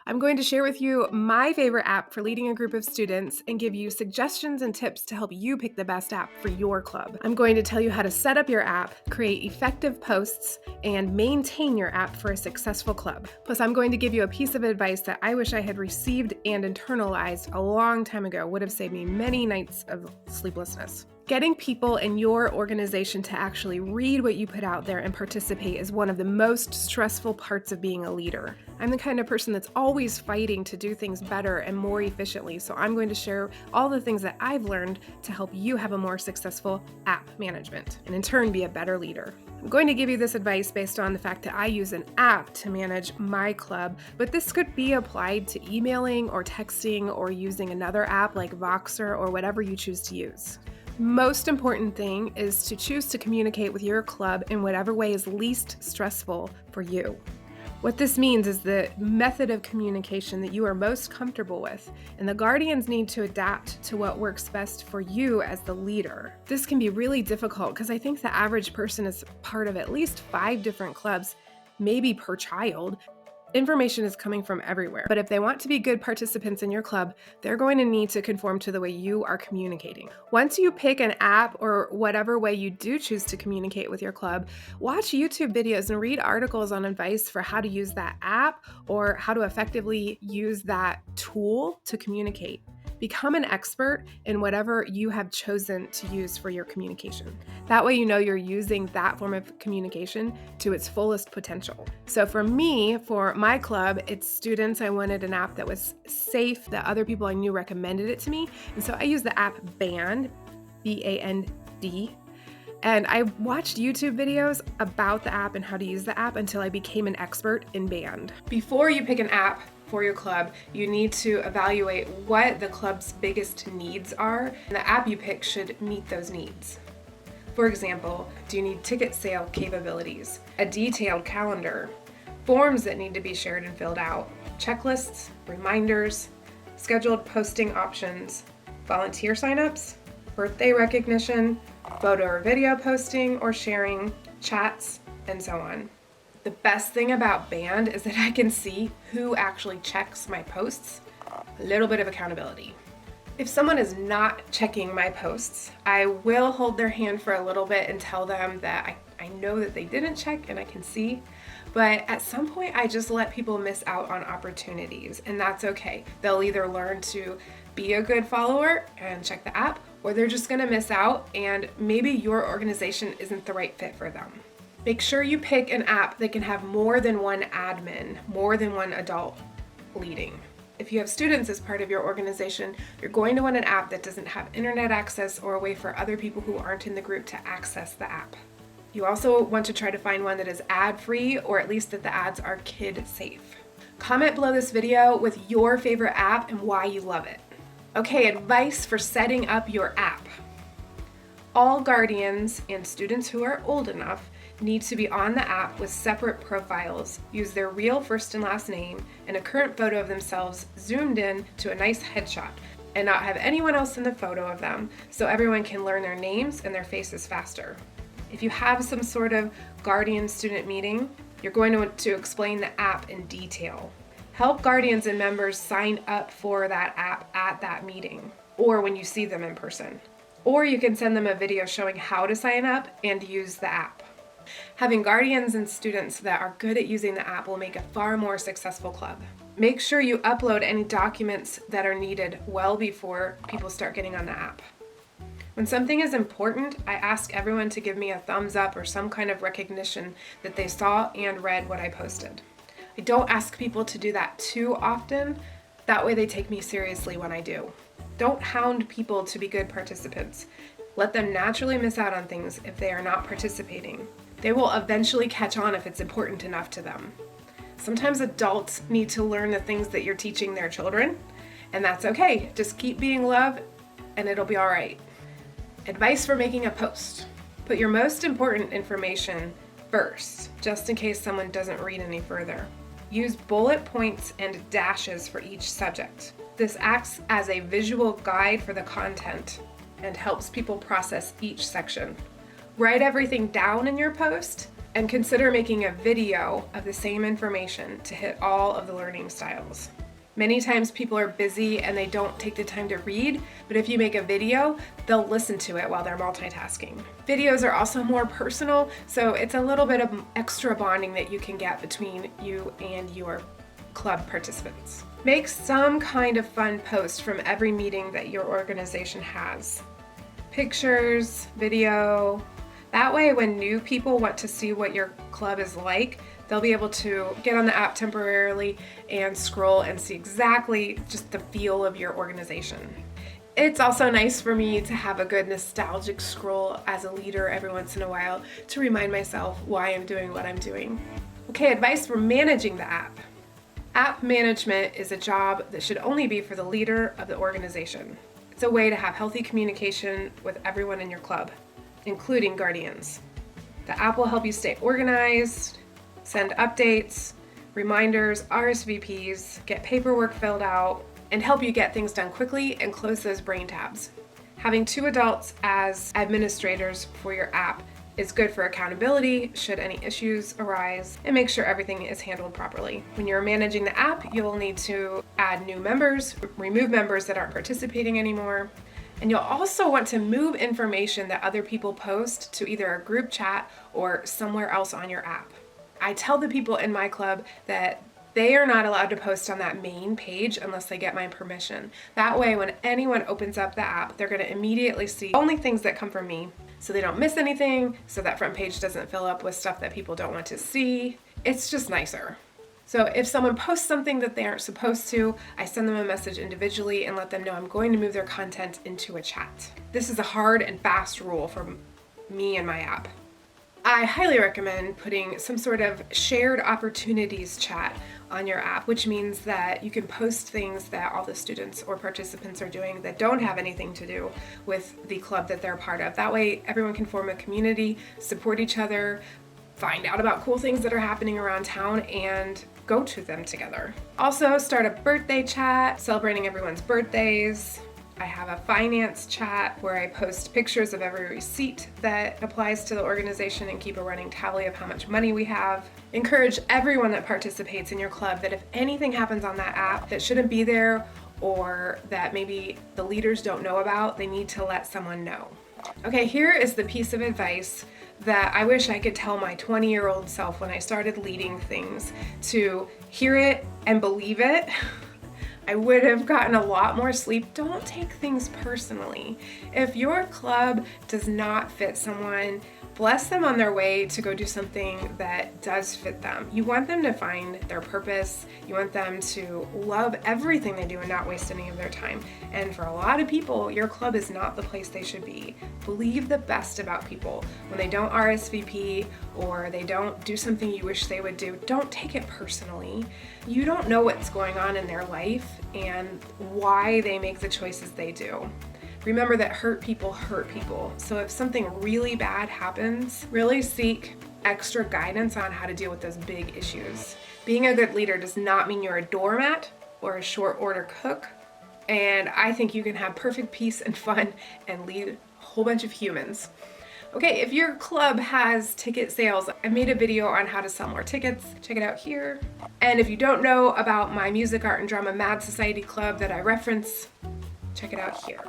I'm going to share with you my favorite app for leading a group of students and give you suggestions and tips to help you pick the best app for your club. I'm going to tell you how to set up your app, create effective posts, and maintain your app for a successful club. Plus, I'm going to give you a piece of advice that I wish I had received and internalized a long time ago. Would have saved me many nights of sleeplessness. Getting people in your organization to actually read what you put out there and participate is one of the most stressful parts of being a leader. I'm the kind of person that's always fighting to do things better and more efficiently, so I'm going to share all the things that I've learned to help you have a more successful app management and in turn be a better leader. I'm going to give you this advice based on the fact that I use an app to manage my club, but this could be applied to emailing or texting or using another app like Voxer or whatever you choose to use. Most important thing is to choose to communicate with your club in whatever way is least stressful for you. What this means is the method of communication that you are most comfortable with, and the guardians need to adapt to what works best for you as the leader. This can be really difficult because I think the average person is part of at least 5 different clubs, maybe per child. Information is coming from everywhere, but if they want to be good participants in your club, they're going to need to conform to the way you are communicating. Once you pick an app or whatever way you do choose to communicate with your club, watch YouTube videos and read articles on advice for how to use that app or how to effectively use that tool to communicate. Become an expert in whatever you have chosen to use for your communication. That way you know you're using that form of communication to its fullest potential. So for me, for my club, it's students. I wanted an app that was safe, that other people I knew recommended it to me. And so I used the app b.i.r.l, B-A-N-D. And I watched YouTube videos about the app and how to use the app until I became an expert in band. Before you pick an app for your club, you need to evaluate what the club's biggest needs are, and the app you pick should meet those needs. For example, do you need ticket sale capabilities, a detailed calendar, forms that need to be shared and filled out, checklists, reminders, scheduled posting options, volunteer signups, birthday recognition, photo or video posting or sharing, chats, and so on. The best thing about Band is that I can see who actually checks my posts, a little bit of accountability. If someone is not checking my posts, I will hold their hand for a little bit and tell them that I know that they didn't check and I can see, but at some point I just let people miss out on opportunities, and that's okay. They'll either learn to be a good follower and check the app, or they're just gonna miss out and maybe your organization isn't the right fit for them. Make sure you pick an app that can have more than one admin, more than one adult leading. If you have students as part of your organization, you're going to want an app that doesn't have internet access or a way for other people who aren't in the group to access the app. You also want to try to find one that is ad-free, or at least that the ads are kid-safe. Comment below this video with your favorite app and why you love it. Okay, advice for setting up your app. All guardians and students who are old enough need to be on the app with separate profiles, use their real first and last name and a current photo of themselves zoomed in to a nice headshot, and not have anyone else in the photo of them so everyone can learn their names and their faces faster. If you have some sort of guardian-student meeting, you're going to want to explain the app in detail. Help guardians and members sign up for that app at that meeting or when you see them in person. Or you can send them a video showing how to sign up and use the app. Having guardians and students that are good at using the app will make a far more successful club. Make sure you upload any documents that are needed well before people start getting on the app. When something is important, I ask everyone to give me a thumbs up or some kind of recognition that they saw and read what I posted. I don't ask people to do that too often. That way they take me seriously when I do. Don't hound people to be good participants. Let them naturally miss out on things if they are not participating. They will eventually catch on if it's important enough to them. Sometimes adults need to learn the things that you're teaching their children, and that's okay. Just keep being love and it'll be all right. Advice for making a post. Put your most important information first, just in case someone doesn't read any further. Use bullet points and dashes for each subject. This acts as a visual guide for the content and helps people process each section. Write everything down in your post, And consider making a video of the same information to hit all of the learning styles. Many times people are busy and they don't take the time to read, but if you make a video, they'll listen to it while they're multitasking. Videos are also more personal, so it's a little bit of extra bonding that you can get between you and your club participants. Make some kind of fun post from every meeting that your organization has. Pictures, video. That way, when new people want to see what your club is like, they'll be able to get on the app temporarily and scroll and see exactly just the feel of your organization. It's also nice for me to have a good nostalgic scroll as a leader every once in a while to remind myself why I'm doing what I'm doing. Okay, advice for managing the app. App management is a job that should only be for the leader of the organization. It's a way to have healthy communication with everyone in your club, including guardians. The app will help you stay organized, send updates, reminders, RSVPs, get paperwork filled out, and help you get things done quickly and close those brain tabs. Having 2 adults as administrators for your app is good for accountability should any issues arise, and make sure everything is handled properly. When you're managing the app, you'll need to add new members, remove members that aren't participating anymore, and you'll also want to move information that other people post to either a group chat or somewhere else on your app. I tell the people in my club that they are not allowed to post on that main page unless they get my permission. That way, when anyone opens up the app, they're going to immediately see only things that come from me, so they don't miss anything, so that front page doesn't fill up with stuff that people don't want to see. It's just nicer. So if someone posts something that they aren't supposed to, I send them a message individually and let them know I'm going to move their content into a chat. This is a hard and fast rule for me and my app. I highly recommend putting some sort of shared opportunities chat on your app, which means that you can post things that all the students or participants are doing that don't have anything to do with the club that they're part of. That way everyone can form a community, support each other, find out about cool things that are happening around town, and go to them together. Also, start a birthday chat celebrating everyone's birthdays. I have a finance chat where I post pictures of every receipt that applies to the organization and keep a running tally of how much money we have. Encourage everyone that participates in your club that if anything happens on that app that shouldn't be there or that maybe the leaders don't know about, they need to let someone know. Okay, here is the piece of advice that I wish I could tell my 20-year-old self when I started leading things to hear it and believe it. I would have gotten a lot more sleep. Don't take things personally. If your club does not fit someone, bless them on their way to go do something that does fit them. You want them to find their purpose. You want them to love everything they do and not waste any of their time. And for a lot of people, your club is not the place they should be. Believe the best about people. When they don't RSVP or they don't do something you wish they would do, don't take it personally. You don't know what's going on in their life and why they make the choices they do. Remember that hurt people. So if something really bad happens, really seek extra guidance on how to deal with those big issues. Being a good leader does not mean you're a doormat or a short order cook. And I think you can have perfect peace and fun and lead a whole bunch of humans. Okay, if your club has ticket sales, I made a video on how to sell more tickets. Check it out here. And if you don't know about my Music, Art, and Drama Mad Society Club that I reference, check it out here.